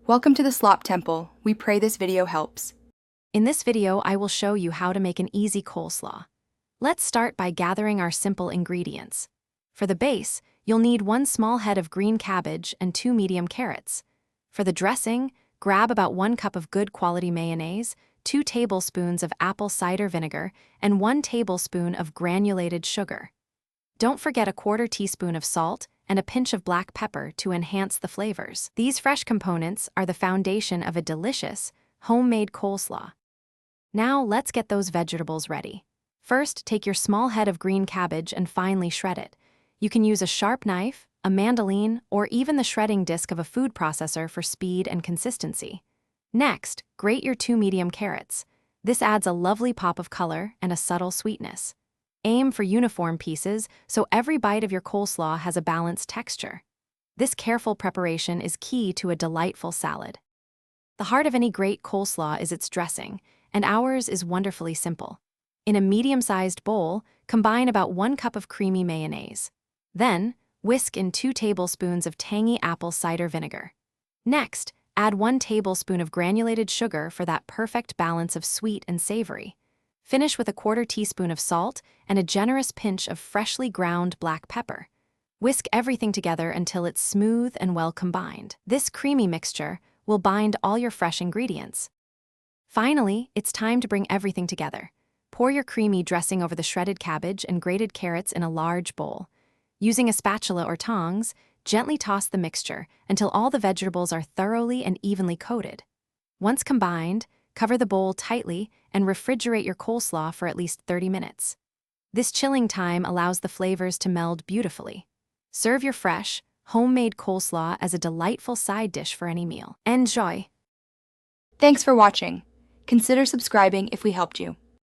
Welcome to the Slop Temple. We pray this video helps. In this video, I will show you how to make an easy coleslaw. Let's start by gathering our simple ingredients. For the base, you'll need 1 small head of green cabbage and 2 medium carrots. For the dressing, grab about 1 cup of good quality mayonnaise, 2 tablespoons of apple cider vinegar, and 1 tablespoon of granulated sugar. Don't forget a 1/4 teaspoon of salt and a pinch of black pepper to enhance the flavors. These fresh components are the foundation of a delicious, homemade coleslaw. Now let's get those vegetables ready. First, take your small head of green cabbage and finely shred it. You can use a sharp knife, a mandolin, or even the shredding disc of a food processor for speed and consistency. Next, grate your 2 medium carrots. This adds a lovely pop of color and a subtle sweetness. Aim for uniform pieces so every bite of your coleslaw has a balanced texture. This careful preparation is key to a delightful salad. The heart of any great coleslaw is its dressing, and ours is wonderfully simple. In a medium-sized bowl, combine about 1 cup of creamy mayonnaise. Then, whisk in 2 tablespoons of tangy apple cider vinegar. Next, add 1 tablespoon of granulated sugar for that perfect balance of sweet and savory. Finish with a 1/4 teaspoon of salt and a generous pinch of freshly ground black pepper. Whisk everything together until it's smooth and well combined. This creamy mixture will bind all your fresh ingredients. Finally, it's time to bring everything together. Pour your creamy dressing over the shredded cabbage and grated carrots in a large bowl. Using a spatula or tongs, gently toss the mixture until all the vegetables are thoroughly and evenly coated. Once combined, cover the bowl tightly and refrigerate your coleslaw for at least 30 minutes. This chilling time allows the flavors to meld beautifully. Serve your fresh, homemade coleslaw as a delightful side dish for any meal. Enjoy! Thanks for watching. Consider subscribing if we helped you.